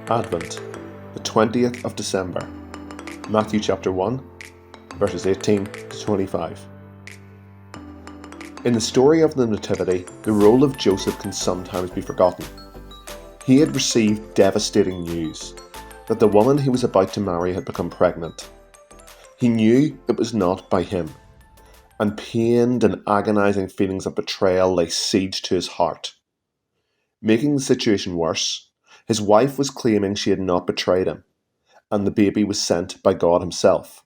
Advent, the 20th of December, Matthew chapter 1, verses 18 to 25. In the story of the Nativity, the role of Joseph can sometimes be forgotten. He had received devastating news that the woman he was about to marry had become pregnant. He knew it was not by him, and pained and agonising feelings of betrayal lay siege to his heart. Making the situation worse, his wife was claiming she had not betrayed him, and the baby was sent by God himself.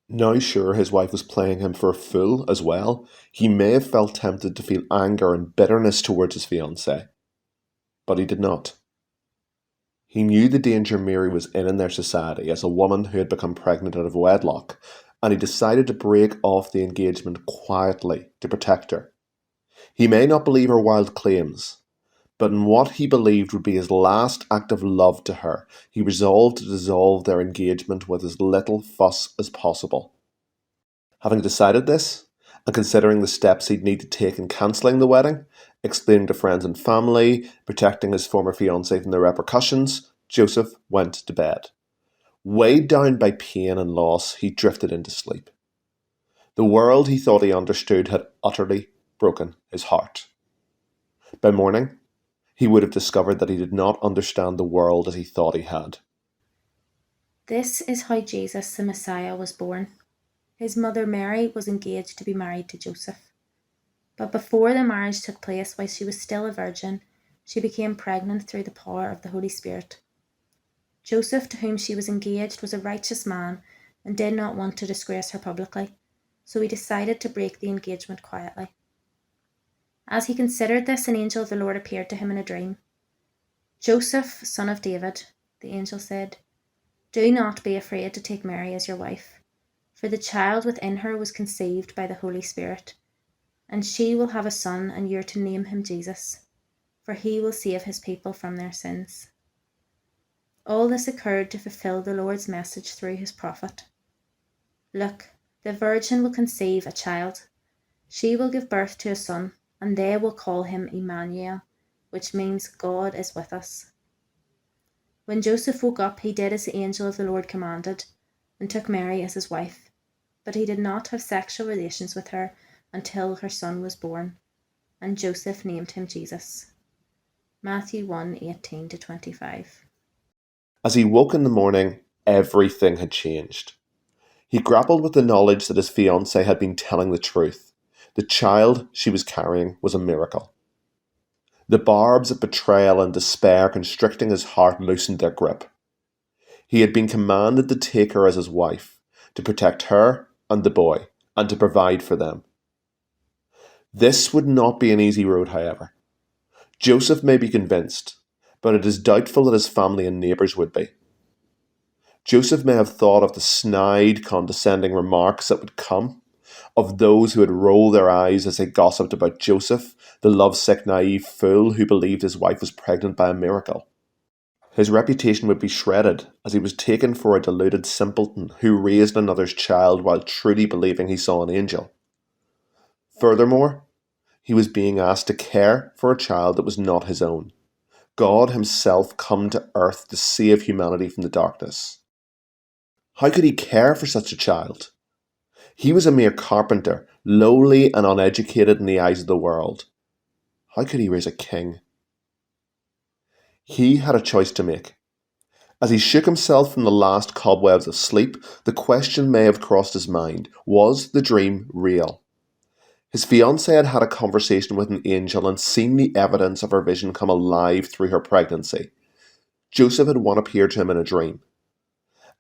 Now sure his wife was playing him for a fool as well, he may have felt tempted to feel anger and bitterness towards his fiancée. But he did not. He knew the danger Mary was in their society as a woman who had become pregnant out of wedlock, and he decided to break off the engagement quietly to protect her. He may not believe her wild claims, but in what he believed would be his last act of love to her, he resolved to dissolve their engagement with as little fuss as possible. Having decided this, and considering the steps he'd need to take in cancelling the wedding, explaining to friends and family, protecting his former fiancée from the repercussions, Joseph went to bed. Weighed down by pain and loss, he drifted into sleep. The world he thought he understood had utterly broken his heart. By morning, he would have discovered that he did not understand the world as he thought he had. This is how Jesus the Messiah was born. His mother Mary was engaged to be married to Joseph. But before the marriage took place, while she was still a virgin, she became pregnant through the power of the Holy Spirit. Joseph, to whom she was engaged, was a righteous man and did not want to disgrace her publicly, so he decided to break the engagement quietly. As he considered this, an angel of the Lord appeared to him in a dream. "Joseph, son of David," the angel said, "do not be afraid to take Mary as your wife, for the child within her was conceived by the Holy Spirit, and she will have a son, and you are to name him Jesus, for he will save his people from their sins." All this occurred to fulfill the Lord's message through his prophet. "Look, the virgin will conceive a child. She will give birth to a son, and they will call him Emmanuel, which means God is with us." When Joseph woke up, he did as the angel of the Lord commanded, and took Mary as his wife, but he did not have sexual relations with her until her son was born, and Joseph named him Jesus. Matthew 1:18 to 25. As he woke in the morning, everything had changed. He grappled with the knowledge that his fiancée had been telling the truth. The child she was carrying was a miracle. The barbs of betrayal and despair constricting his heart loosened their grip. He had been commanded to take her as his wife, to protect her and the boy, and to provide for them. This would not be an easy road, however. Joseph may be convinced, but it is doubtful that his family and neighbours would be. Joseph may have thought of the snide, condescending remarks that would come, of those who would roll their eyes as they gossiped about Joseph, the lovesick, naive fool who believed his wife was pregnant by a miracle. His reputation would be shredded as he was taken for a deluded simpleton who raised another's child while truly believing he saw an angel. Furthermore, he was being asked to care for a child that was not his own. God himself come to earth to save humanity from the darkness. How could he care for such a child? He was a mere carpenter, lowly and uneducated in the eyes of the world. How could he raise a king? He had a choice to make. As he shook himself from the last cobwebs of sleep, the question may have crossed his mind: was the dream real? His fiancée had had a conversation with an angel and seen the evidence of her vision come alive through her pregnancy. Joseph had one appear to him in a dream.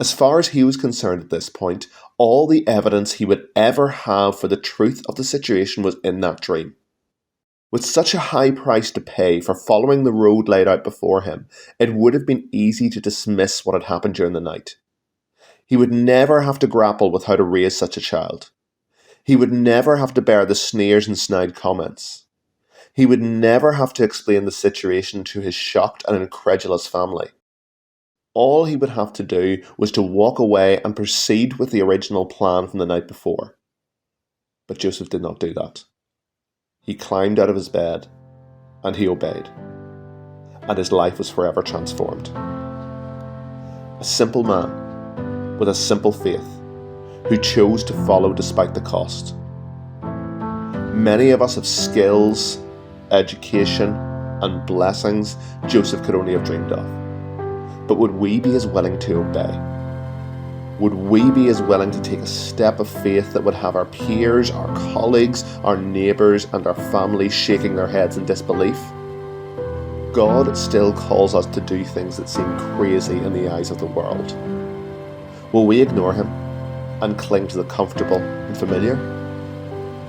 As far as he was concerned at this point, all the evidence he would ever have for the truth of the situation was in that dream. With such a high price to pay for following the road laid out before him, it would have been easy to dismiss what had happened during the night. He would never have to grapple with how to raise such a child. He would never have to bear the sneers and snide comments. He would never have to explain the situation to his shocked and incredulous family. All he would have to do was to walk away and proceed with the original plan from the night before. But Joseph did not do that. He climbed out of his bed, and he obeyed, and his life was forever transformed. a simple man with a simple faith who chose to follow despite the cost. Many of us have skills, education, and blessings Joseph could only have dreamed of. But would we be as willing to obey? Would we be as willing to take a step of faith that would have our peers, our colleagues, our neighbours, and our families shaking their heads in disbelief? God still calls us to do things that seem crazy in the eyes of the world. Will we ignore him and cling to the comfortable and familiar?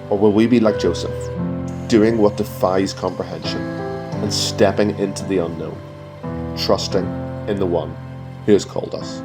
Or will we be like Joseph, doing what defies comprehension and stepping into the unknown, trusting in the one who has called us?